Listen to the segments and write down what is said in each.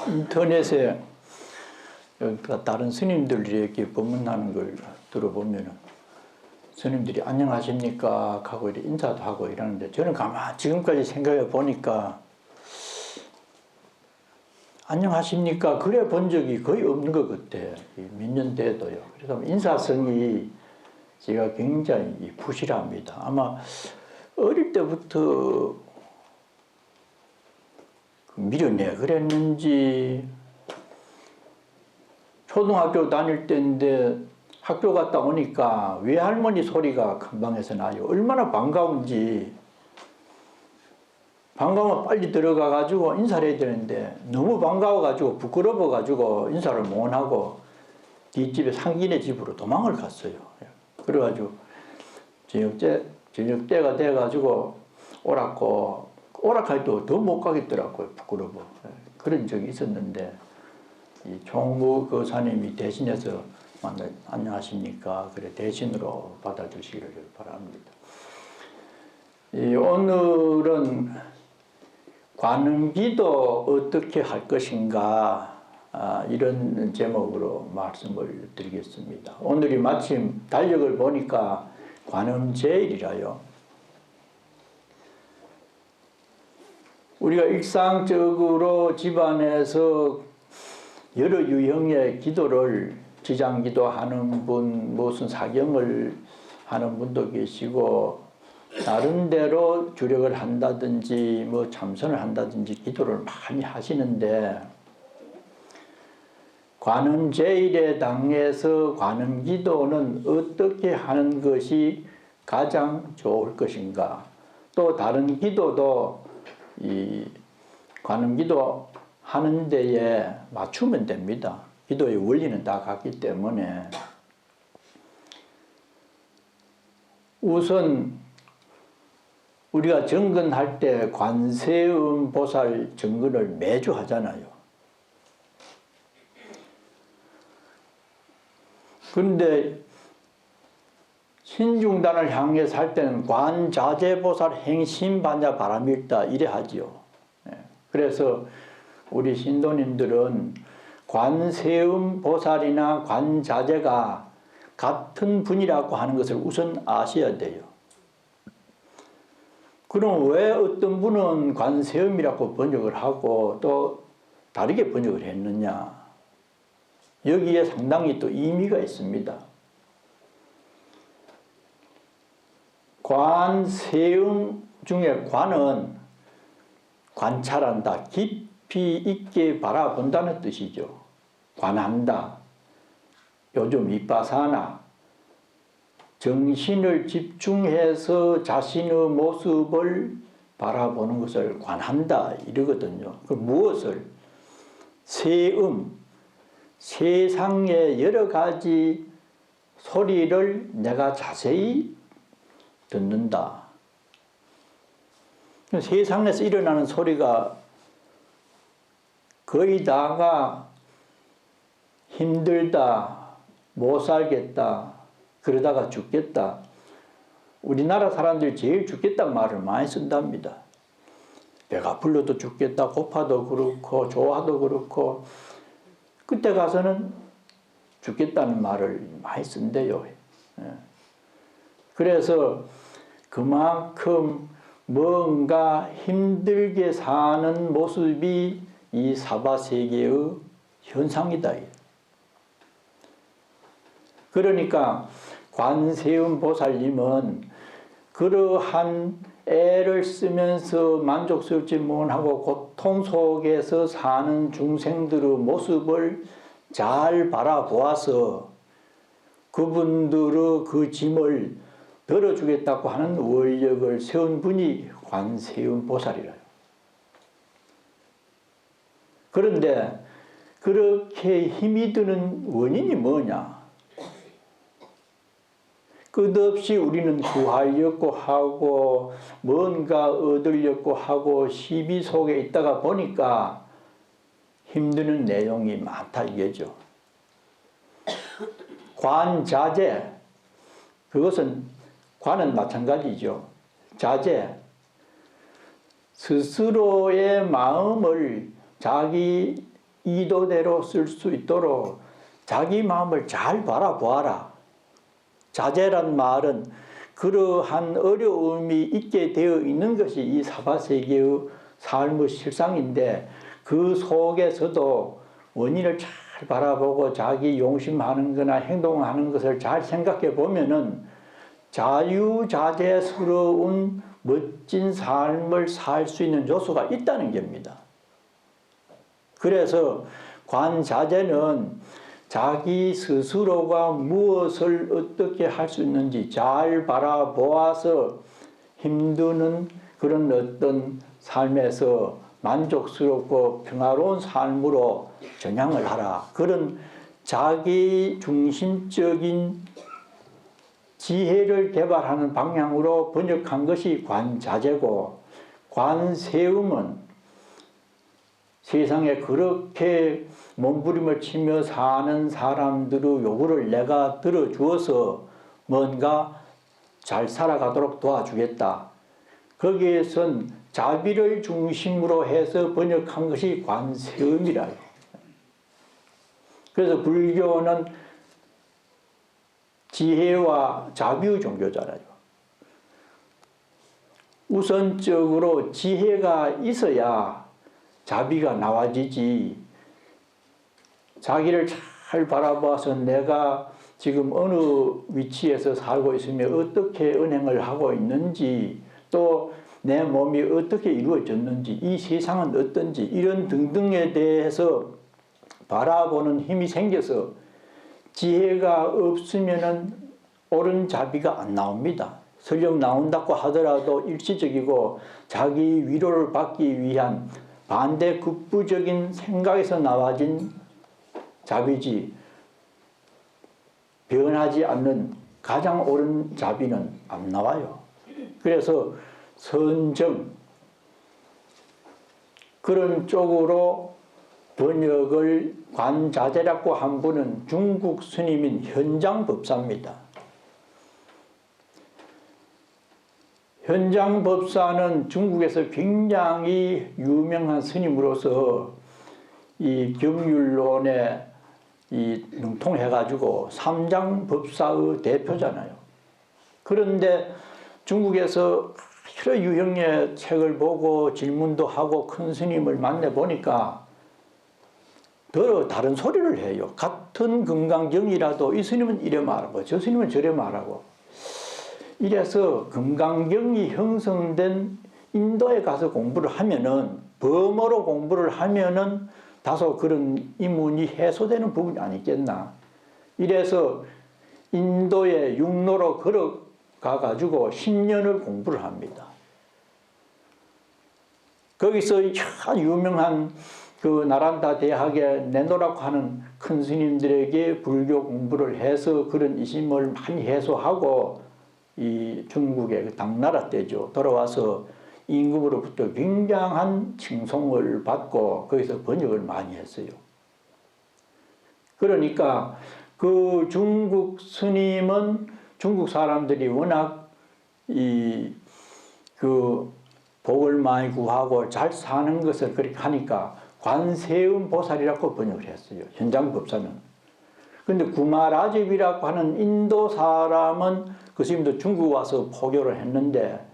인터넷에 다른 스님들이 이렇게 법문하는 걸 들어보면은 스님들이 안녕하십니까 하고 이렇게 인사도 하고 이러는데 저는 가만 지금까지 생각해 보니까 안녕하십니까 그래 본 적이 거의 없는 것 같아요. 몇 년 돼도요. 그래서 인사성이 제가 굉장히 부실합니다. 아마 어릴 때부터 미련해 그랬는지 초등학교 다닐 때인데 학교 갔다 오니까 외할머니 소리가 금방에서 나요. 얼마나 반가운지. 반가우면 빨리 들어가 가지고 인사를 해야 되는데 너무 반가워 가지고 부끄러워 가지고 인사를 못 하고 뒷집에 상기네 집으로 도망을 갔어요. 그래 가지고 저녁 때가 돼 가지고 오락할 때 더 못 가겠더라고요. 부끄러워. 그런 적이 있었는데 이 총무 거사님이 대신해서 안녕하십니까 그래 대신으로 받아주시기를 바랍니다. 오늘은 관음기도 어떻게 할 것인가 이런 제목으로 말씀을 드리겠습니다. 오늘이 마침 달력을 보니까 관음제일이라요. 우리가 일상적으로 집안에서 여러 유형의 기도를 지장기도 하는 분, 무슨 사경을 하는 분도 계시고 나름대로 주력을 한다든지 뭐 참선을 한다든지 기도를 많이 하시는데 관음제일의 당에서 관음기도는 어떻게 하는 것이 가장 좋을 것인가, 또 다른 기도도 이 관음기도 하는 데에 맞추면 됩니다. 기도의 원리는 다 같기 때문에 우선 우리가 정근할 때 관세음 보살 정근을 매주 하잖아요. 그런데 신중단을 향해서 할 때는 관자재보살 행심반야 바람일다 이래 하지요. 그래서 우리 신도님들은 관세음 보살이나 관자재가 같은 분이라고 하는 것을 우선 아셔야 돼요. 그럼 왜 어떤 분은 관세음이라고 번역을 하고 또 다르게 번역을 했느냐? 여기에 상당히 또 의미가 있습니다. 관세음 중에 관은 관찰한다, 깊이 있게 바라본다는 뜻이죠. 관한다. 요즘 비파사나 정신을 집중해서 자신의 모습을 바라보는 것을 관한다 이러거든요. 그 무엇을? 세음, 세상의 여러 가지 소리를 내가 자세히 듣는다. 세상에서 일어나는 소리가 거의 다가 힘들다, 못 살겠다, 그러다가 죽겠다. 우리나라 사람들이 제일 죽겠다는 말을 많이 쓴답니다. 배가 불러도 죽겠다, 고파도 그렇고 좋아도 그렇고 그때 가서는 죽겠다는 말을 많이 쓴대요. 그래서 그만큼 뭔가 힘들게 사는 모습이 이 사바세계의 현상이다. 그러니까 관세음 보살님은 그러한 애를 쓰면서 만족스럽지 못하고 고통 속에서 사는 중생들의 모습을 잘 바라보아서 그분들의 그 짐을 덜어주겠다고 하는 원력을 세운 분이 관세음 보살이라요. 그런데 그렇게 힘이 드는 원인이 뭐냐? 끝없이 우리는 구하려고 하고 뭔가 얻으려고 하고 시비 속에 있다가 보니까 힘드는 내용이 많다 이게죠. 관자재, 그것은 관은 마찬가지죠. 자재, 스스로의 마음을 자기 의도대로 쓸 수 있도록 자기 마음을 잘 바라보아라. 자제란 말은 그러한 어려움이 있게 되어 있는 것이 이 사바세계의 삶의 실상인데, 그 속에서도 원인을 잘 바라보고 자기 용심하는 거나 행동하는 것을 잘 생각해 보면은 자유자재스러운 멋진 삶을 살 수 있는 요소가 있다는 겁니다. 그래서 관자재는 자기 스스로가 무엇을 어떻게 할 수 있는지 잘 바라보아서 힘드는 그런 어떤 삶에서 만족스럽고 평화로운 삶으로 전향을 하라. 그런 자기 중심적인 지혜를 개발하는 방향으로 번역한 것이 관자재고, 관세음은 세상에 그렇게 몸부림을 치며 사는 사람들의 요구를 내가 들어주어서 뭔가 잘 살아가도록 도와주겠다. 거기에선 자비를 중심으로 해서 번역한 것이 관세음이라요. 그래서 불교는 지혜와 자비의 종교잖아요. 우선적으로 지혜가 있어야 자비가 나와지지. 자기를 잘 바라봐서 내가 지금 어느 위치에서 살고 있으며 어떻게 은행을 하고 있는지, 또 내 몸이 어떻게 이루어졌는지, 이 세상은 어떤지, 이런 등등에 대해서 바라보는 힘이 생겨서 지혜가 없으면은 옳은 자비가 안 나옵니다. 설령 나온다고 하더라도 일시적이고 자기 위로를 받기 위한 반대 극부적인 생각에서 나와진 자비지, 변하지 않는 가장 옳은 자비는 안 나와요. 그래서 선정, 그런 쪽으로 번역을 관자재라고 한 분은 중국 스님인 현장법사입니다. 현장법사는 중국에서 굉장히 유명한 스님으로서 이 경율론에 능통해가지고 삼장법사의 대표잖아요. 그런데 중국에서 여러 유형의 책을 보고 질문도 하고 큰 스님을 만나보니까 더 다른 소리를 해요. 같은 금강경이라도 이 스님은 이래 말하고 저 스님은 저래 말하고, 이래서 금강경이 형성된 인도에 가서 공부를 하면은, 범어로 공부를 하면은 다소 그런 이문이 해소되는 부분이 아니겠나. 이래서 인도의 육로로 걸어가가지고 10년을 공부를 합니다. 거기서 유명한 그 나란다 대학에 내노라고 하는 큰 스님들에게 불교 공부를 해서 그런 이심을 많이 해소하고, 이 중국의 당나라 때죠. 돌아와서 임금으로부터 굉장한 칭송을 받고 거기서 번역을 많이 했어요. 그러니까 그 중국 스님은 중국 사람들이 워낙 그 복을 많이 구하고 잘 사는 것을 그렇게 하니까 관세음 보살이라고 번역을 했어요. 현장법사는. 그런데 구마라집이라고 하는 인도 사람은 그 스님도 중국 와서 포교를 했는데,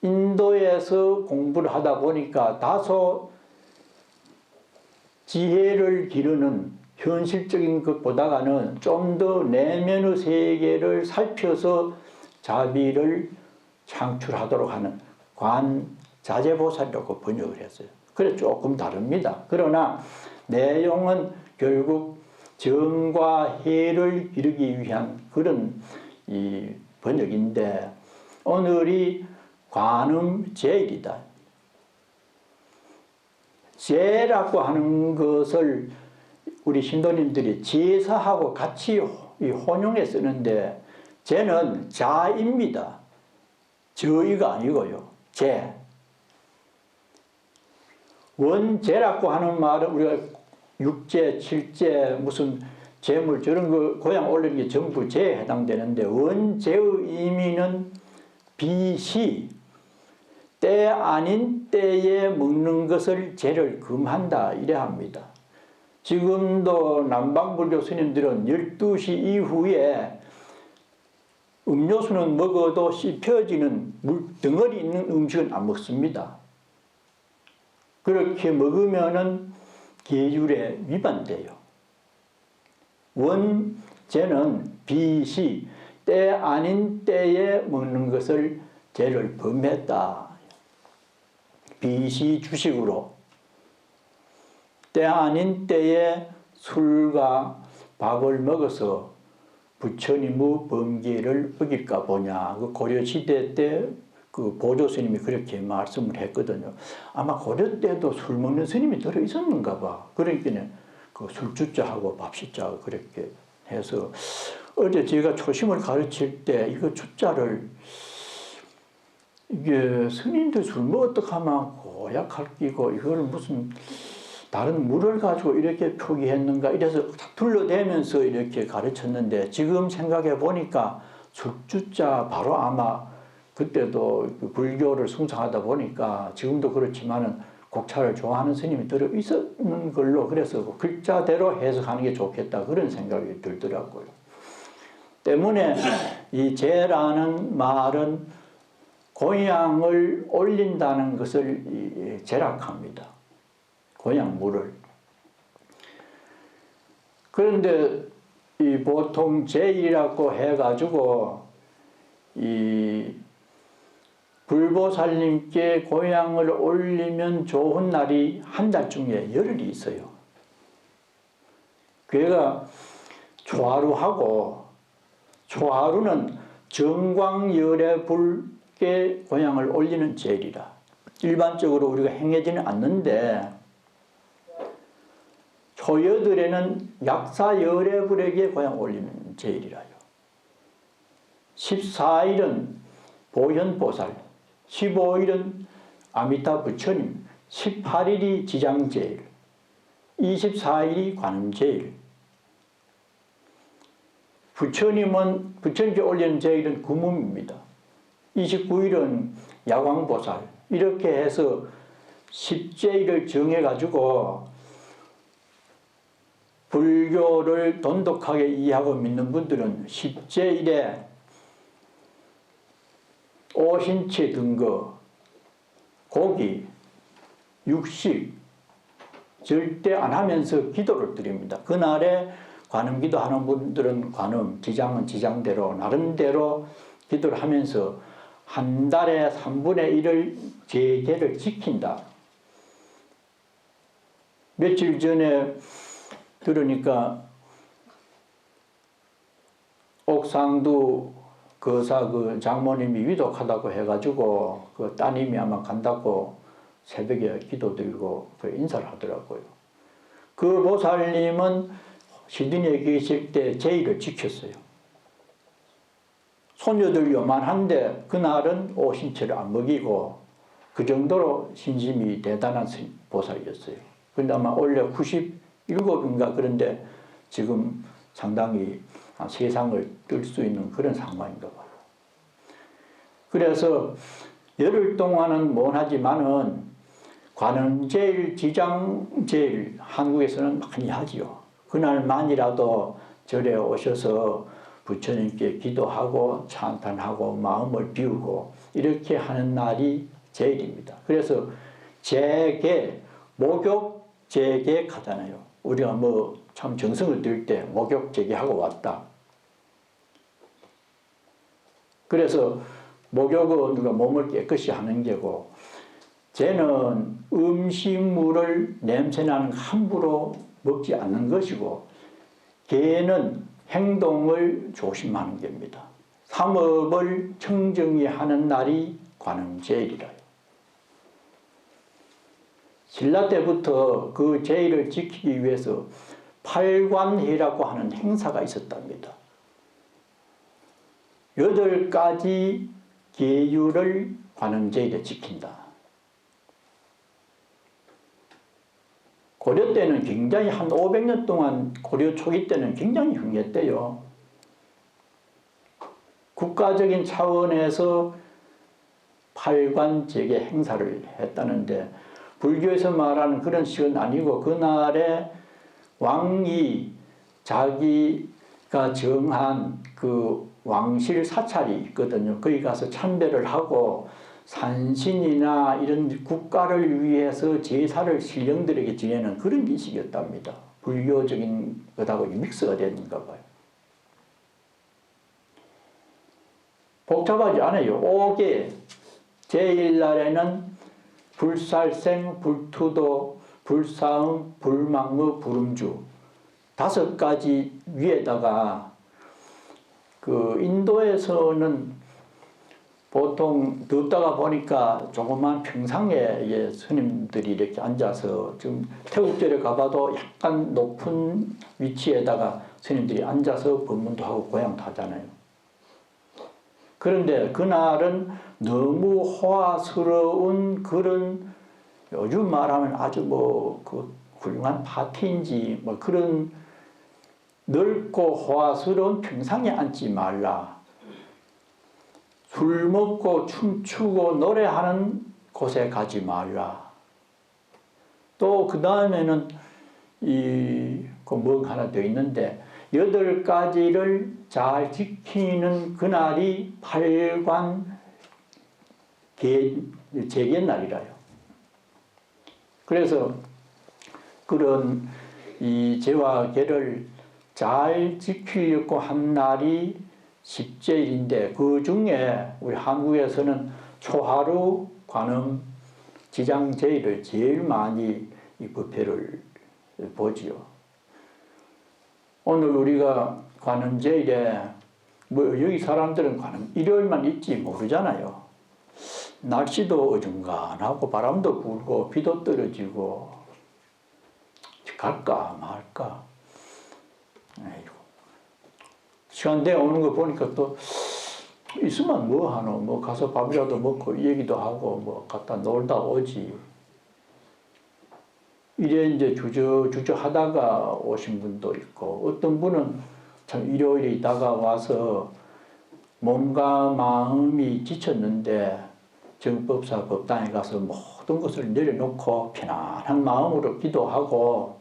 인도에서 공부를 하다 보니까 다소 지혜를 기르는 현실적인 것보다는 좀 더 내면의 세계를 살펴서 자비를 창출하도록 하는 관자재보살이라고 번역을 했어요. 그래 조금 다릅니다. 그러나 내용은 결국 정과 해를 기르기 위한 그런 이 번역인데, 오늘이 관음제일이다. 제라고 하는 것을 우리 신도님들이 제사하고 같이 혼용해 쓰는데, 제는 자입니다. 저의가 아니고요. 제. 원제라고 하는 말은 우리가 육제, 칠제, 무슨 재물 저런 거 고향 올리는 게 전부 제에 해당되는데, 원제의 의미는 비시, 때 아닌 때에 먹는 것을 제를 금한다 이래 합니다. 지금도 남방불교 스님들은 12시 이후에 음료수는 먹어도 씹혀지는 물 덩어리 있는 음식은 안 먹습니다. 그렇게 먹으면은 계율에 위반돼요. 원죄는 비시, 때 아닌 때에 먹는 것을 죄를 범했다. 비시 주식으로 때 아닌 때에 술과 밥을 먹어서 부처님의 범계를 어길까 보냐. 그 고려시대 때 그 보조 스님이 그렇게 말씀을 했거든요. 아마 고려 때도 술 먹는 스님이 들어 있었는가 봐. 그러니까 그 술주자하고 밥시자하고 그렇게 해서 어제 제가 초심을 가르칠 때 이거 주자를 이게 스님들 술 먹어 어떡 하면 고약할 끼고 이걸 무슨 다른 물을 가지고 이렇게 표기했는가 이래서 둘러대면서 이렇게 가르쳤는데 지금 생각해 보니까 술주자 바로 아마 그때도 불교를 숭상하다 보니까 지금도 그렇지만은 곡차를 좋아하는 스님이 들어 있었는 걸로 그래서 글자대로 해석하는 게 좋겠다 그런 생각이 들더라고요. 때문에 이 제라는 말은 고향을 올린다는 것을 제락합니다. 고향물을. 그런데 이 보통 제일이라고 해가지고 이 불보살님께 고향을 올리면 좋은 날이 한 달 중에 열흘이 있어요. 그가 초하루하고 초하루는 정광열의 불께 고향을 올리는 제일이라. 일반적으로 우리가 행해지는 않는데 초여들에는 약사열의 불에게 고향 올리는 제일이라요. 14일은 보현보살, 15일은 아미타 부처님, 18일이 지장제일, 24일이 관음제일. 부처님께 올리는 제일은 구문입니다. 29일은 야광보살. 이렇게 해서 10제일을 정해가지고 불교를 돈독하게 이해하고 믿는 분들은 10제일에 오신채 등거, 고기, 육식 절대 안 하면서 기도를 드립니다. 그날에 관음기도 하는 분들은 관음, 지장은 지장대로 나름대로 기도를 하면서 한 달에 3분의 1을 제계를 지킨다. 며칠 전에 들으니까 옥상도 거사 그 장모님이 위독하다고 해가지고 그 따님이 아마 간다고 새벽에 기도드리고 그 인사를 하더라고요. 그 보살님은 시드니에 계실 때 제의를 지켰어요. 손녀들 요만한데 그날은 오신채를 안 먹이고 그 정도로 신심이 대단한 보살이었어요. 근데 아마 원래 97인가 그런데 지금 상당히 세상을 뜰 수 있는 그런 상황인가 봐요. 그래서 열흘 동안은 못하지만은 관음제일, 지장제일 한국에서는 많이 하지요. 그날만이라도 절에 오셔서 부처님께 기도하고 찬탄하고 마음을 비우고 이렇게 하는 날이 제일입니다. 그래서 제계, 목욕 제계 하잖아요. 우리가 뭐 참 정성을 들일 때 목욕 제계하고 왔다. 그래서 목욕은 누가 몸을 깨끗이 하는 게고 쟤는 음식물을 냄새나는 거 함부로 먹지 않는 것이고 개는 행동을 조심하는 겁니다. 삼업을 청정히 하는 날이 관음제일이라요. 신라 때부터 그 제일을 지키기 위해서 팔관회라고 하는 행사가 있었답니다. 8가지 계율을 관음제일에 지킨다. 고려 때는 굉장히 한 500년 동안 고려 초기 때는 굉장히 흉했대요. 국가적인 차원에서 팔관제계 행사를 했다는데 불교에서 말하는 그런 식은 아니고 그날에 왕이 자기가 정한 그 왕실 사찰이 있거든요. 거기 가서 참배를 하고 산신이나 이런 국가를 위해서 제사를 신령들에게 지내는 그런儀式이었답니다. 불교적인 것하고 믹스가 되는가 봐요. 복잡하지 않아요. 5개. 제1날에는 불살생, 불투도, 불사음, 불망무, 불음주 5가지 위에다가 그 인도에서는 보통 덥다가 보니까 조그만 평상에 스님들이 이렇게 앉아서 지금 태국절에 가봐도 약간 높은 위치에다가 스님들이 앉아서 법문도 하고 고향도 하잖아요. 그런데 그날은 너무 호화스러운 그런 요즘 말하면 아주 그 훌륭한 파티인지 뭐 그런 넓고 호화스러운 평상에 앉지 말라. 술 먹고 춤추고 노래하는 곳에 가지 말라. 또 그 다음에는 뭐 하나 더 있는데 8가지를 잘 지키는 그날이 팔관 제견날이라요. 그래서 그런 이 제와 계를 잘 지키려고 한 날이 10제일인데 그 중에 우리 한국에서는 초하루, 관음, 지장제일을 제일 많이 이 법회를 보지요. 오늘 우리가 관음제일에 뭐 여기 사람들은 관음 일요일만 있지 모르잖아요. 날씨도 어중간하고 바람도 불고 비도 떨어지고 갈까 말까. 아이고. 시간 돼 오는 거 보니까 또 있으면 뭐 하노? 뭐 가서 밥이라도 먹고 얘기도 하고 뭐 갔다 놀다 오지. 이래 이제 주저 하다가 오신 분도 있고 어떤 분은 참 일요일에 다가와서 몸과 마음이 지쳤는데 정법사 법당에 가서 모든 것을 내려놓고 편안한 마음으로 기도하고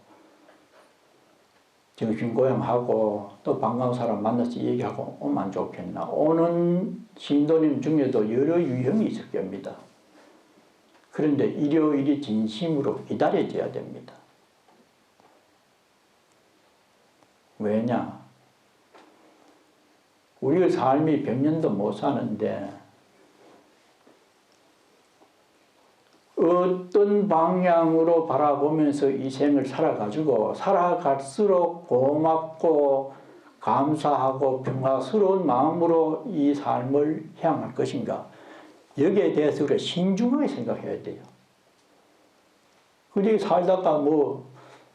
정신고양하고 또 반가운 사람 만나서 얘기하고 오면 좋겠나. 오는 신도님 중에도 여러 유형이 있을 겁니다. 그런데 일요일이 진심으로 기다려져야 됩니다. 왜냐? 우리의 삶이 100년도 못 사는데 어떤 방향으로 바라보면서 이 생을 살아가지고 살아갈수록 고맙고 감사하고 평화스러운 마음으로 이 삶을 향할 것인가. 여기에 대해서 우리가 신중하게 생각해야 돼요. 그렇게 살다가 뭐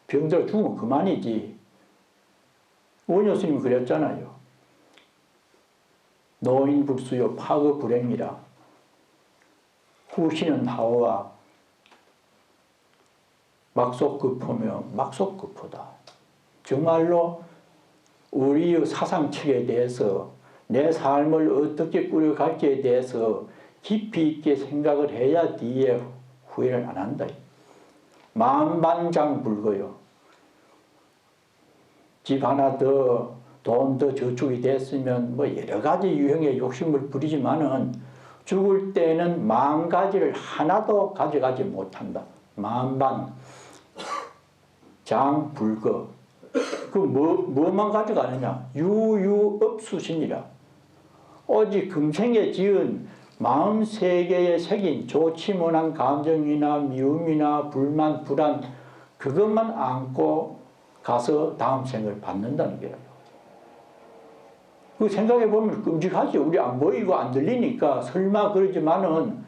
병들어 죽으면 그만이지. 원효 스님이 그랬잖아요. 노인불수요 파거불행이라. 후시는 하오와 막속급포며 막속급포다. 정말로 우리의 사상책에 대해서 내 삶을 어떻게 꾸려갈지에 대해서 깊이 있게 생각을 해야 뒤에 후회를 안 한다. 만반장불거요. 집 하나 더, 돈 더 저축이 됐으면 뭐 여러 가지 유형의 욕심을 부리지만은 죽을 때는 10,000가지를 하나도 가져가지 못한다. 만반, 장불거. 뭐만 가져가느냐? 유유업수신이라. 오직 금생에 지은 43개의 색인 좋지 못한 감정이나 미움이나 불만, 불안 그것만 안고 가서 다음 생을 받는다는 거예요. 그 생각해 보면 끔찍하지. 우리 안 보이고 안 들리니까 설마 그러지만은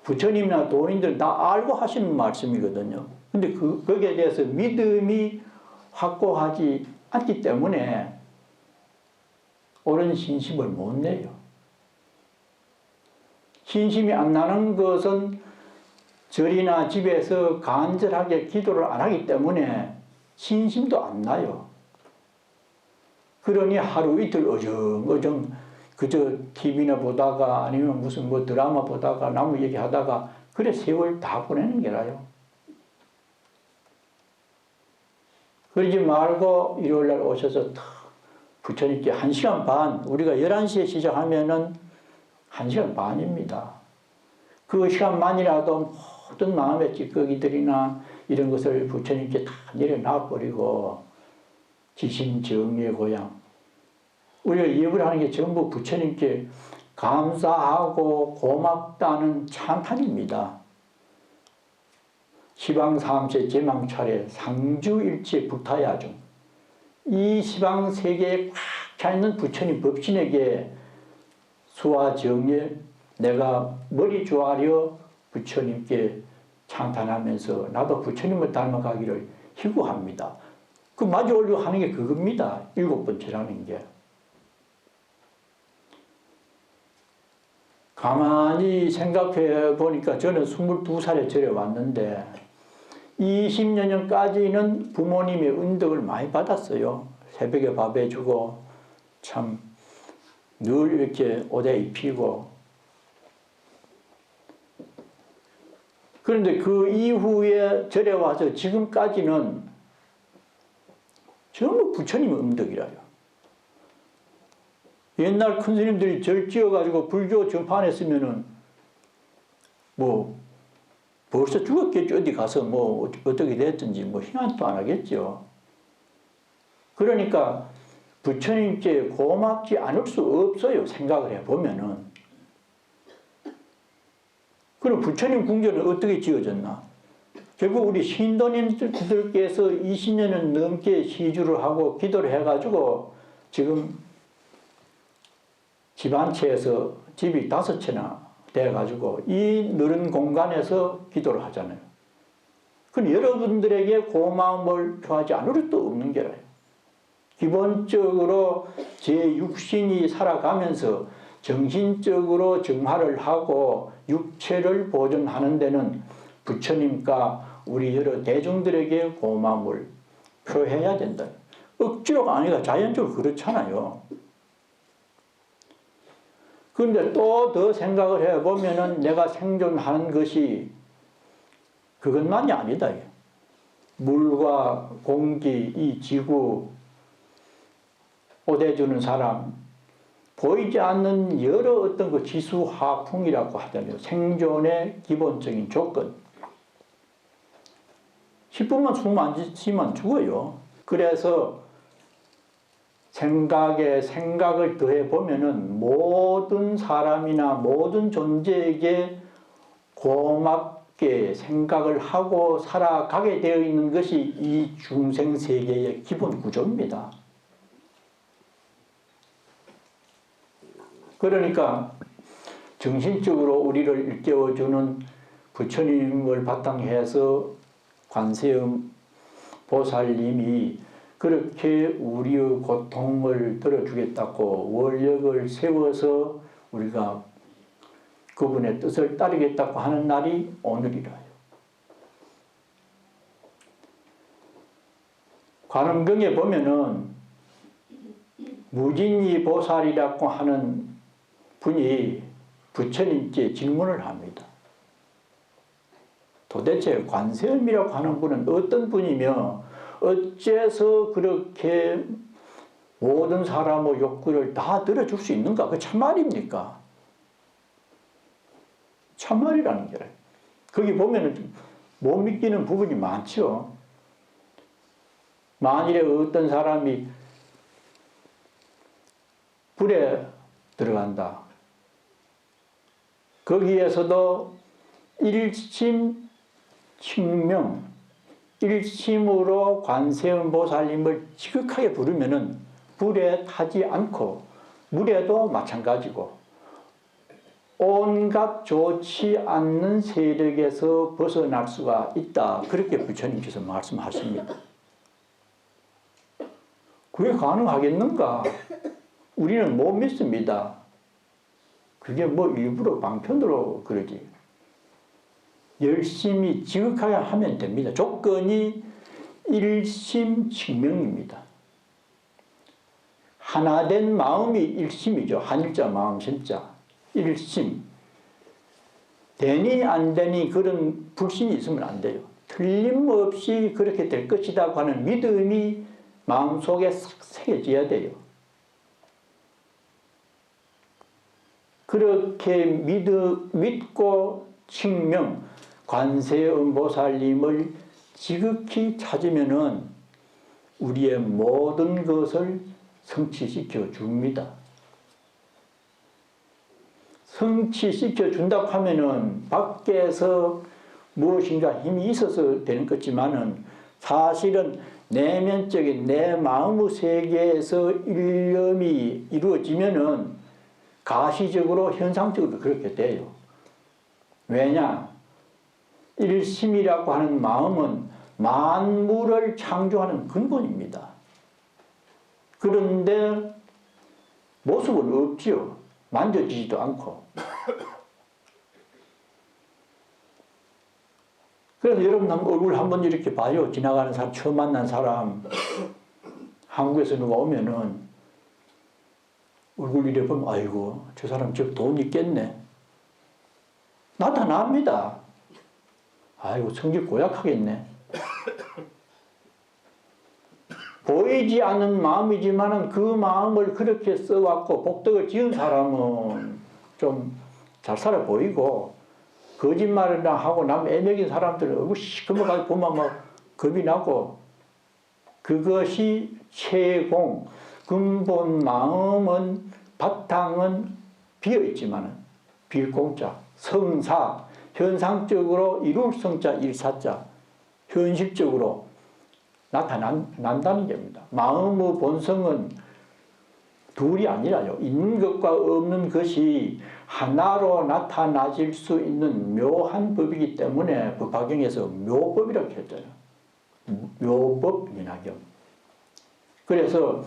부처님이나 도인들 다 알고 하시는 말씀이거든요. 근데 거기에 대해서 믿음이 확고하지 않기 때문에 옳은 신심을 못 내요. 신심이 안 나는 것은 절이나 집에서 간절하게 기도를 안 하기 때문에 신심도 안 나요. 그러니 하루 이틀 어정어정 그저 TV나 보다가 아니면 무슨 뭐 드라마 보다가 나무 얘기하다가 그래 세월 다 보내는 게라요. 그러지 말고 일요일날 오셔서 부처님께 1시간 반, 우리가 11시에 시작하면은 1시간 반입니다. 그 시간만이라도 모든 마음의 찌꺼기들이나 이런 것을 부처님께 다 내려놔버리고 지심정의의 고향, 우리가 예불 하는 게 전부 부처님께 감사하고 고맙다는 찬탄입니다. 시방삼세 제망차례 상주일체 북타야중, 이 시방세계에 꽉 차있는 부처님 법신에게 수화정에 내가 머리 조아려 부처님께 찬탄하면서 나도 부처님을 닮아가기를 희구합니다. 그 마주 올려 하는 게 그겁니다. 7번째라는 게. 가만히 생각해 보니까 저는 22살에 절에 왔는데 20여 년까지는 부모님의 은덕을 많이 받았어요. 새벽에 밥 해주고 참 늘 이렇게 옷 입히고. 그런데 그 이후에 절에 와서 지금까지는 전부 부처님의 은덕이라요. 옛날 큰 스님들이 절 지어가지고 불교 전파했으면은 뭐 벌써 죽었겠죠. 어디 가서 뭐 어떻게 됐든지 뭐 희한도 안 하겠죠. 그러니까 부처님께 고맙지 않을 수 없어요. 생각을 해보면은. 그럼 부처님 궁전은 어떻게 지어졌나? 결국 우리 신도님들께서 20년은 넘게 시주를 하고 기도를 해가지고 지금 집 한 채에서 집이 5채나 돼가지고 이 넓은 공간에서 기도를 하잖아요. 그럼 여러분들에게 고마움을 표하지 않을 수도 없는 게라요. 기본적으로 제 육신이 살아가면서 정신적으로 정화를 하고 육체를 보존하는 데는 부처님과 우리 여러 대중들에게 고마움을 표해야 된다. 억지로가 아니라 자연적으로 그렇잖아요. 그런데 또 더 생각을 해보면은 내가 생존하는 것이 그것만이 아니다. 물과 공기, 이 지구, 옷해주는 사람, 보이지 않는 여러 어떤 그 지수화풍이라고 하잖아요. 생존의 기본적인 조건. 10분만 숨 안 쉬면 죽어요. 그래서 생각에 생각을 더해 보면은 모든 사람이나 모든 존재에게 고맙게 생각을 하고 살아가게 되어 있는 것이 이 중생세계의 기본 구조입니다. 그러니까 정신적으로 우리를 일깨워주는 부처님을 바탕해서 관세음 보살님이 그렇게 우리의 고통을 들어주겠다고 원력을 세워서 우리가 그분의 뜻을 따르겠다고 하는 날이 오늘이라요. 관음경에 보면은 무진이 보살이라고 하는 분이 부처님께 질문을 합니다. 도대체 관세음이라고 하는 분은 어떤 분이며 어째서 그렇게 모든 사람의 욕구를 다 들어줄 수 있는가? 그 참말입니까? 참말이라는 게 거기 보면은 못 믿기는 부분이 많죠. 만일에 어떤 사람이 불에 들어간다. 거기에서도 일심 칭명, 일심으로 관세음 보살님을 지극하게 부르면은 불에 타지 않고 물에도 마찬가지고 온갖 좋지 않는 세력에서 벗어날 수가 있다. 그렇게 부처님께서 말씀하십니다. 그게 가능하겠는가? 우리는 못 믿습니다. 그게 뭐 일부러 방편으로 그러지. 열심히 지극하게 하면 됩니다. 조건이 일심칭명입니다. 하나된 마음이 일심이죠. 한일자 마음 심자. 일심. 되니 안 되니 그런 불신이 있으면 안 돼요. 틀림없이 그렇게 될 것이다 하는 믿음이 마음속에 싹 새겨져야 돼요. 그렇게 믿고 칭명, 관세음보살님을 지극히 찾으면은 우리의 모든 것을 성취시켜 줍니다. 성취시켜 준다고 하면은 밖에서 무엇인가 힘이 있어서 되는 것지만은 사실은 내면적인 내 마음의 세계에서 일념이 이루어지면은 가시적으로 현상적으로 그렇게 돼요. 왜냐? 일심이라고 하는 마음은 만물을 창조하는 근본입니다. 그런데 모습은 없지요. 만져지지도 않고. 그래서 여러분 얼굴 한번 이렇게 봐요. 지나가는 사람, 처음 만난 사람, 한국에서 누가 오면은 얼굴 이래 보면 아이고 저 사람 저 돈 있겠네. 나타납니다. 아이고 성질 고약하겠네. 보이지 않는 마음이지만 그 마음을 그렇게 써왔고 복덕을 지은 사람은 좀 잘 살아 보이고, 거짓말을 하고 남 애먹인 사람들은 얼굴 시커멓게 보면 막 겁이 나고, 그것이 최공, 근본 마음은 바탕은 비어있지만 빌공자, 성사, 현상적으로 이룰 성자 일사자, 현실적으로 나타난다는 겁니다. 마음의 본성은 둘이 아니라요. 있는 것과 없는 것이 하나로 나타나질 수 있는 묘한 법이기 때문에 법화경에서 묘법이라고 했잖아요. 묘법 민화경. 그래서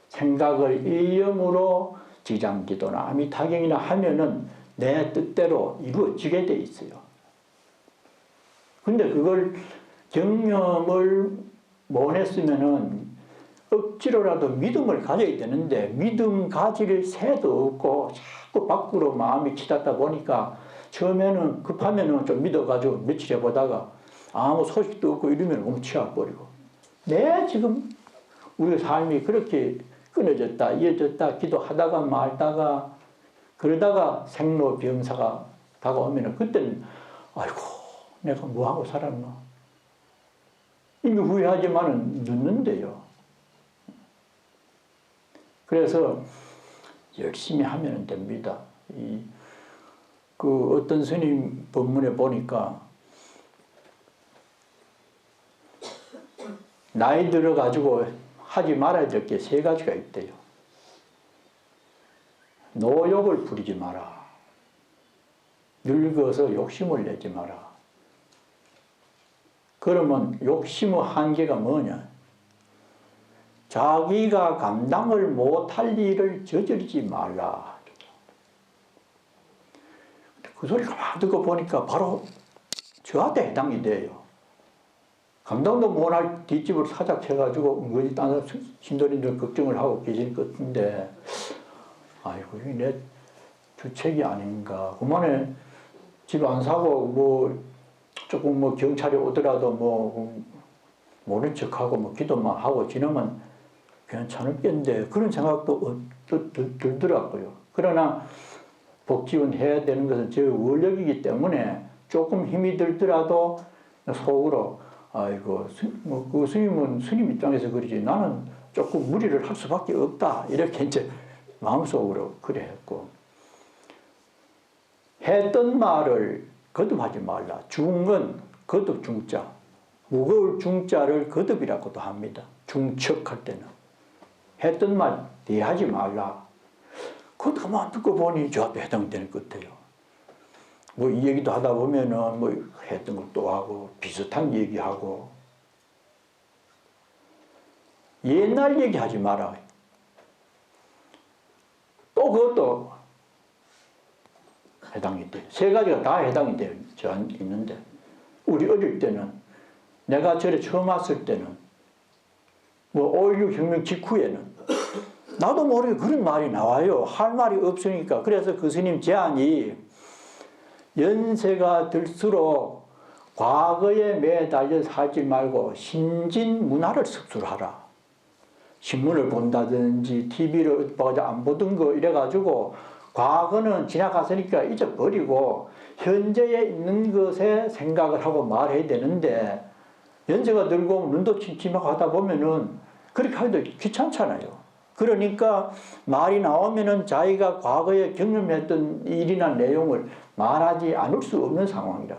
생각을 일념으로 지장기도나 아미타경이나 하면은 내 뜻대로 이루어지게 돼 있어요. 근데 그걸 경험을 못 했으면은 억지로라도 믿음을 가져야 되는데 믿음 가질 새도 없고 자꾸 밖으로 마음이 치닫다 보니까 처음에는 급하면은 좀 믿어가지고 며칠 해보다가 아무 소식도 없고 이러면 움츠려버리고, 내 지금 우리 삶이 그렇게 끊어졌다 이어졌다 기도하다가 말다가 그러다가 생로병사가 다가오면은 그때는 아이고 내가 뭐하고 살았나, 이미 후회하지만은 늦는데요. 그래서 열심히 하면 됩니다. 그 어떤 스님 법문에 보니까 나이 들어 가지고 하지 말아야 될 게 세 가지가 있대요. 노욕을 부리지 마라. 늙어서 욕심을 내지 마라. 그러면 욕심의 한계가 뭐냐? 자기가 감당을 못할 일을 저지르지 말라. 그 소리를 막 듣고 보니까 바로 저한테 해당이 돼요. 감당도 못할 뒷집을 사작해가지고 어디 다른 신도님들 걱정을 하고 계실 것 같은데, 아이고 이게 내 주책이 아닌가. 그만에 집 안 사고 뭐 조금 뭐 경찰이 오더라도 뭐 모른 척하고 뭐 기도만 하고 지나면 괜찮을텐데 그런 생각도 들더라고요. 그러나 복지원 해야 되는 것은 제 원력이기 때문에 조금 힘이 들더라도 속으로 아이고 그 스님은 스님 입장에서 그러지 나는 조금 무리를 할 수밖에 없다 이렇게 이제 마음속으로 그래 했고, 했던 말을 거듭하지 말라. 중은 거듭 중자, 무거울 중자를 거듭이라고도 합니다. 중척할 때는. 했던 말 대하지 말라. 그것도 가만 듣고 보니 저도 해당되는 것 같아요. 뭐 이 얘기도 하다 보면은 뭐 했던 것도 하고 비슷한 얘기하고, 옛날 얘기하지 마라. 또 그것도 해당이 돼요. 세 가지가 다 해당이 돼요. 저 있는데 우리 어릴 때는, 내가 절에 처음 왔을 때는, 뭐 5.16 혁명 직후에는 나도 모르게 그런 말이 나와요. 할 말이 없으니까. 그래서 그 스님 제안이 연세가 들수록 과거에 매달려 살지 말고 신진 문화를 습술하라. 신문을 본다든지 TV를 안 보던 거 이래가지고 과거는 지나갔으니까 잊어버리고 현재에 있는 것에 생각을 하고 말해야 되는데 연세가 들고 눈도 침침하고 하다 보면은 그렇게 하기도 귀찮잖아요. 그러니까 말이 나오면은 자기가 과거에 경험했던 일이나 내용을 말하지 않을 수 없는 상황이라.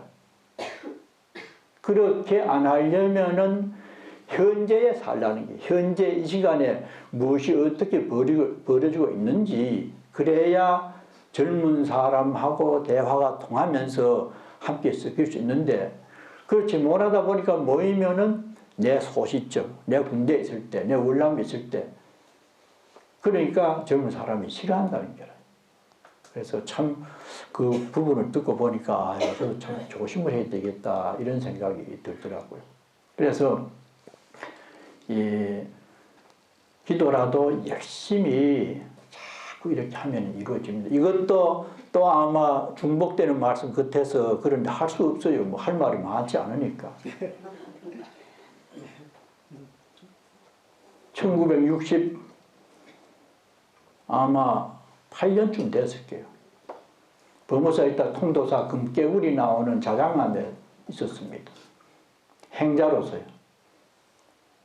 그렇게 안 하려면은 현재에 살라는 게, 현재 이 시간에 무엇이 어떻게 벌어지고 있는지, 그래야 젊은 사람하고 대화가 통하면서 함께 섞일 수 있는데, 그렇지 못하다 보니까 모이면은 내 소시적, 내 군대에 있을 때, 내 월남에 있을 때, 그러니까 젊은 사람이 싫어한다는 거라. 그래서 참 그 부분을 듣고 보니까 저도 참 조심을 해야 되겠다 이런 생각이 들더라고요. 그래서 이 기도라도 열심히 자꾸 이렇게 하면 이루어집니다. 이것도 또 아마 중복되는 말씀 같아서 그런데 할 수 없어요. 뭐 할 말이 많지 않으니까. 1960 아마 8년쯤 됐을 거예요. 범어사 있다 통도사 금깨울이 나오는 자장암에 있었습니다. 행자로서요.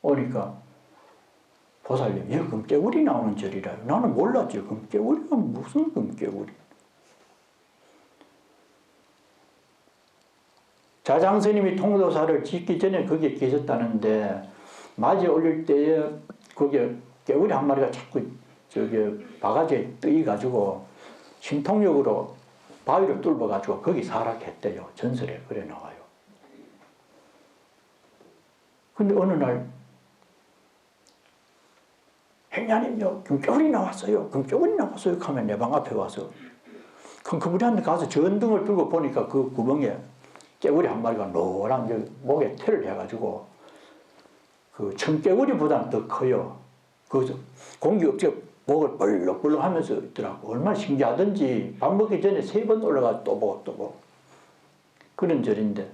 오니까 보살님, 여기 금깨울이 나오는 절이라요. 나는 몰랐죠. 금깨울이가 무슨 금깨울이. 자장스님이 통도사를 짓기 전에 거기에 계셨다는데 맞이 올릴 때에 거기에 깨울이 한 마리가 자꾸 바가지에 뜨이가지고 신통력으로 바위를 뚫어가지고 거기 살아했대요. 전설에 그래 나와요. 근데 어느 날 행야님요, 금깨울이 나왔어요. 금깨울이 나왔어요. 하면 내 방 앞에 와서 그럼 그분한테 가서 전등을 들고 보니까 그 구멍에 깨울이 한 마리가 노란 목에 태를 해가지고 그 청깨울이보다는 더 커요. 그 공기 없이 목을 벌렁벌렁 하면서 있더라고. 얼마나 신기하든지 밥 먹기 전에 3번 올라가 또 보고 그런 절인데,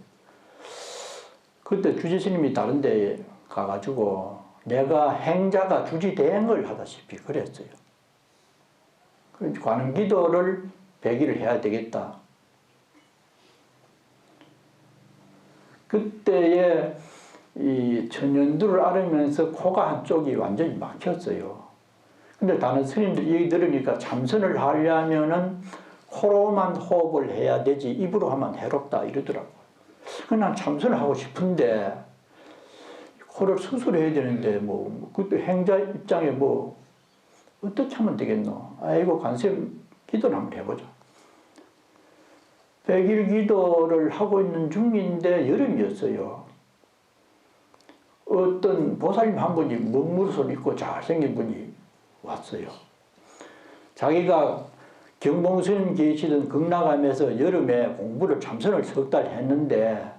그때 주지스님이 다른 데에 가가지고 내가 행자가 주지대행을 하다시피 그랬어요. 그래서 관음 기도를 100일을 해야 되겠다. 그때에 이 천연두를 앓으면서 코가 한쪽이 완전히 막혔어요. 근데 다른 스님들 얘기 들으니까 참선을 하려면은 코로만 호흡을 해야 되지 입으로 하면 해롭다 이러더라고요. 난 참선을 하고 싶은데 코를 수술해야 되는데 그때 행자 입장에 어떻게 하면 되겠노? 아이고 관세음 기도를 한번 해보자. 100일 기도를 하고 있는 중인데 여름이었어요. 어떤 보살님 한 분이 먹물옷을 입고 잘생긴 분이 왔어요. 자기가 경봉스님 계시던 극락암에서 여름에 공부를 참선을 석 달 했는데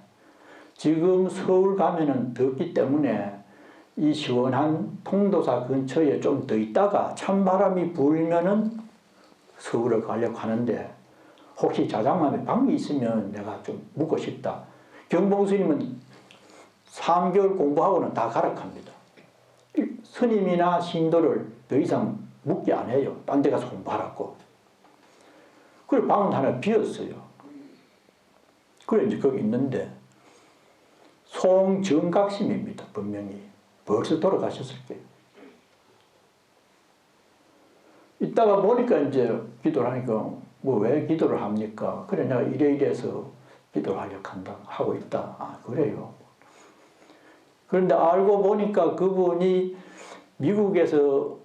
지금 서울 가면은 덥기 때문에 이 시원한 통도사 근처에 좀 더 있다가 찬바람이 불면은 서울을 가려고 하는데 혹시 자장암에 방이 있으면 내가 좀 묵고 싶다. 경봉스님은 3개월 공부하고는 다 가락합니다. 스님이나 신도를 더 이상 묵게 안 해요. 딴 데 가서 공부하라고. 그래 방은 하나 비었어요. 그래 이제 거기 있는데 송정각심입니다. 분명히. 벌써 돌아가셨을 거예요. 이따가 보니까 이제 기도를 하니까 왜 기도를 합니까? 그래 내가 이래서 기도를 하고 있다. 아 그래요. 그런데 알고 보니까 그분이 미국에서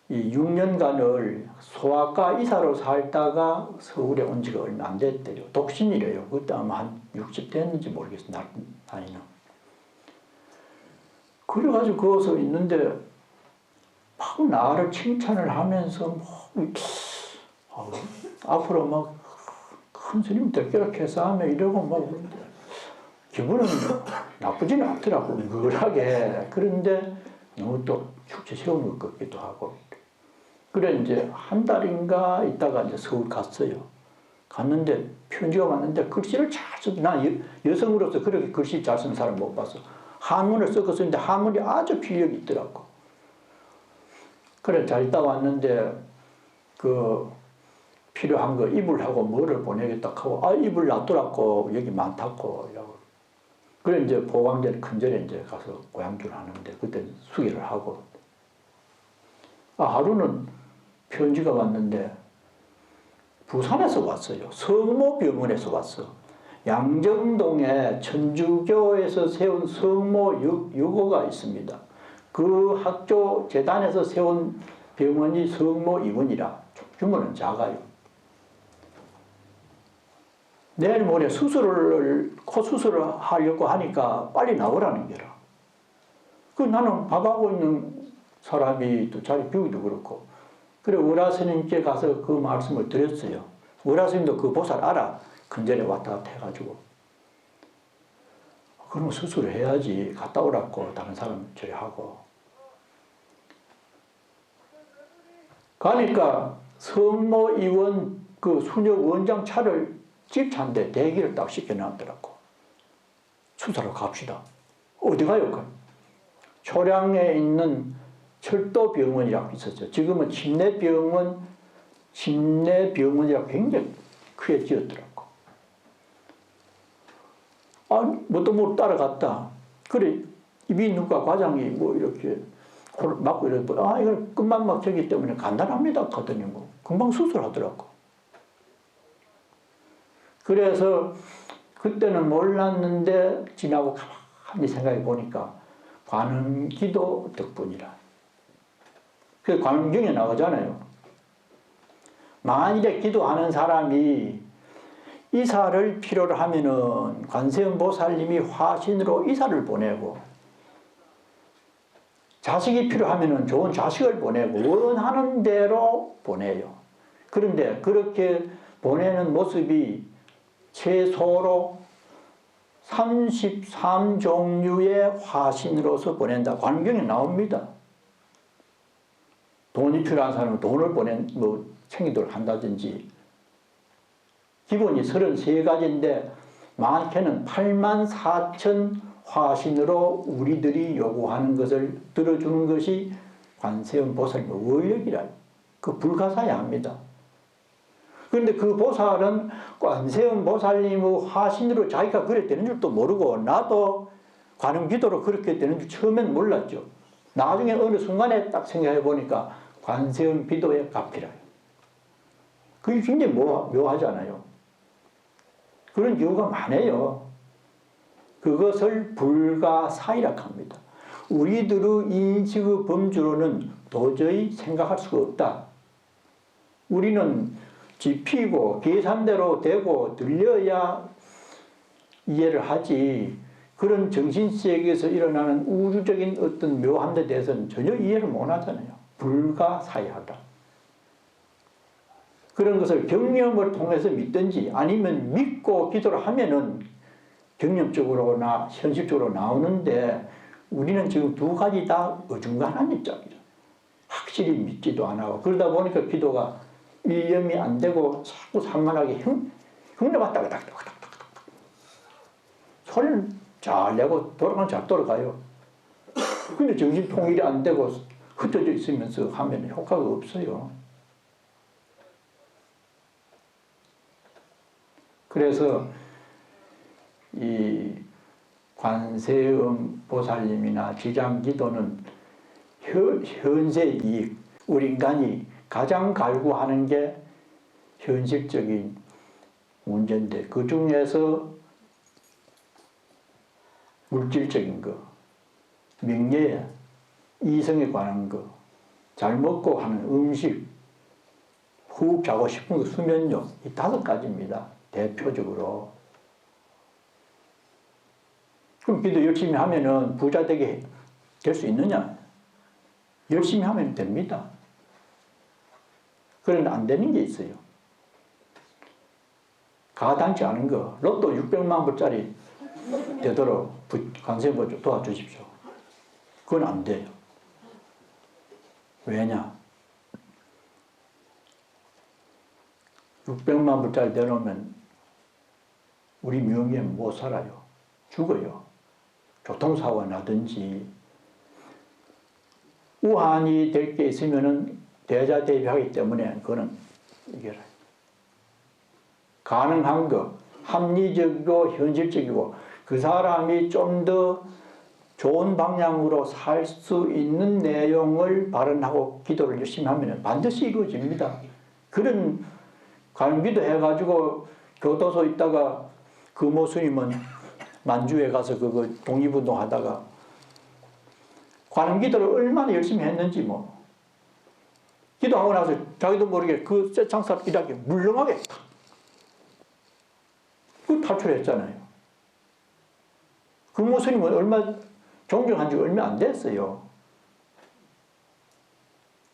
이 6년간을 소아과 의사로 살다가 서울에 온 지가 얼마 안 됐대요. 독신이래요. 그때 아마 한 60 됐는지 모르겠어요. 나이는. 그래가지고 거기서 있는데 막 나를 칭찬을 하면서 앞으로 막 큰 스님 될게라해서 하면 이러고 막 기분은 나쁘지는 않더라고. ምህ하게. 그런데 너무 또 축제 세우는 것 같기도 하고. 그래 이제 한 달인가 있다가 이제 서울 갔어요. 갔는데 편지가 왔는데 글씨를 잘 써. 나 여성으로서 그렇게 글씨 잘 쓰는 사람 못 봤어. 한문을 섞어 쓰는데 한문이 아주 필력이 있더라고. 그래 잘 있다 왔는데 그 필요한 거 이불하고 뭐를 보내겠다 하고 이불 놔두라고 여기 많다고 이러고. 그래 이제 보강절 큰절에 이제 가서 고향주를 하는데 그때 수기를 하고 하루는 편지가 왔는데 부산에서 왔어요. 성모병원에서 왔어. 양정동에 천주교에서 세운 성모 유고가 있습니다. 그 학교 재단에서 세운 병원이 성모입원이라 규모는 작아요. 내일 모레 코 수술을 하려고 하니까 빨리 나오라는 게라. 나는 밥하고 있는 사람이 또 자리 비우기도 그렇고. 그래 의라 스님께 가서 그 말씀을 드렸어요. 의라 스님도 그 보살 알아. 근전에 왔다 갔다 해가지고. 그러면 수술을 해야지. 갔다 오라고 다른 사람 저리 하고. 가니까 성모의원 그 수녀 원장 차를 집차인데 대기를 딱 시켜놨더라고. 수사로 갑시다. 어디 가요? 초량에 있는 철도병원이라고 있었죠. 지금은 침례병원이라고 굉장히 크게 지었더라고. 뭐또 뭐 따라갔다. 그래, 이비인후과 과장이 뭐 이렇게 코를 막고 이러고, 이건 끝만 막히기 때문에 간단합니다. 하더니 뭐, 금방 수술하더라고. 그래서 그때는 몰랐는데 지나고 가만히 생각해 보니까 관음기도 덕분이라. 그 관음경에 나오잖아요. 만일에 기도하는 사람이 이사를 필요로 하면은 관세음 보살님이 화신으로 이사를 보내고 자식이 필요하면은 좋은 자식을 보내고 원하는 대로 보내요. 그런데 그렇게 보내는 모습이 최소로 33종류의 화신으로서 보낸다. 관경에 나옵니다. 돈이 필요한 사람은 돈을 챙기도록 한다든지. 기본이 33가지인데 많게는 84,000 화신으로 우리들이 요구하는 것을 들어주는 것이 관세음 보살님의 원력이라. 그 불가사야 합니다. 그런데 그 보살은 관세음 보살님의 화신으로 자기가 그래 되는 줄도 모르고 나도 관음기도로 그렇게 되는 줄 처음엔 몰랐죠. 나중에 어느 순간에 딱 생각해 보니까 관세음 비도의 가피라. 그게 굉장히 묘하잖아요. 그런 경우가 많아요. 그것을 불가사의라고 합니다. 우리들의 인식의 범주로는 도저히 생각할 수가 없다. 우리는 짚히고 계산대로 되고 들려야 이해를 하지 그런 정신세계에서 일어나는 우주적인 어떤 묘한 데 대해서는 전혀 이해를 못하잖아요. 불가사의하다. 그런 것을 경험을 통해서 믿든지 아니면 믿고 기도를 하면은 경험적으로나 현실적으로 나오는데 우리는 지금 두 가지 다 어중간한 입장이죠. 확실히 믿지도 안 하고 그러다 보니까 기도가 일념이 안 되고 자꾸 산만하게 흉내 봤다가 딱딱딱딱 소리는 잘 내고 돌아가면 잘 돌아가요. 근데 정신 통일이 안 되고 흩어져 있으면서 하면 효과가 없어요. 그래서 이 관세음 보살님이나 지장기도는 현세 이익, 우리 인간이 가장 갈구하는 게 현실적인 문제인데 그 중에서 물질적인 거, 명예, 이성에 관한 거, 잘 먹고 하는 음식, 훅 자고 싶은 거, 수면력, 이 5가지입니다. 대표적으로. 그럼 기도 열심히 하면은 부자 되게 될 수 있느냐? 열심히 하면 됩니다. 그런데 안 되는 게 있어요. 가당치 않은 거, 로또 600만 불짜리 되도록 관세음보 도와주십시오. 그건 안 돼요. 왜냐? 600만 불짜리 내놓으면 우리 명예는 못 살아요. 죽어요. 교통사고가 나든지 우한이 될 게 있으면은 대자대비하기 때문에 그거는 이겨라. 가능한 거, 합리적이고 현실적이고 그 사람이 좀 더 좋은 방향으로 살 수 있는 내용을 발언하고 기도를 열심히 하면 반드시 이루어집니다. 그런 관기도 해가지고 교도소 있다가 금호 스님은 만주에 가서 그거 독립운동 하다가 관기도를 얼마나 열심히 했는지 뭐 기도하고 나서 자기도 모르게 그 쇠창살 이렇게 물렁하게 그 탈출했잖아요. 금호 스님은 얼마 존경한 지 얼마 안 됐어요.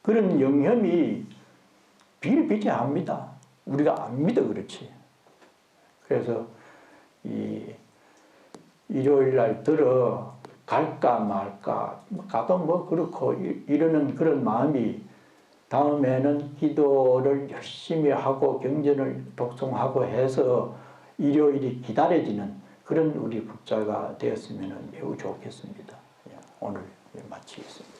그런 영혐이 비일비재합니다. 우리가 안 믿어 그렇지. 그래서 이 일요일 날 들어 갈까 말까 가도 뭐 그렇고 이러는 그런 마음이 다음에는 기도를 열심히 하고 경전을 독송하고 해서 일요일이 기다려지는 그런 우리 국자가 되었으면 매우 좋겠습니다. 오늘 마치겠습니다.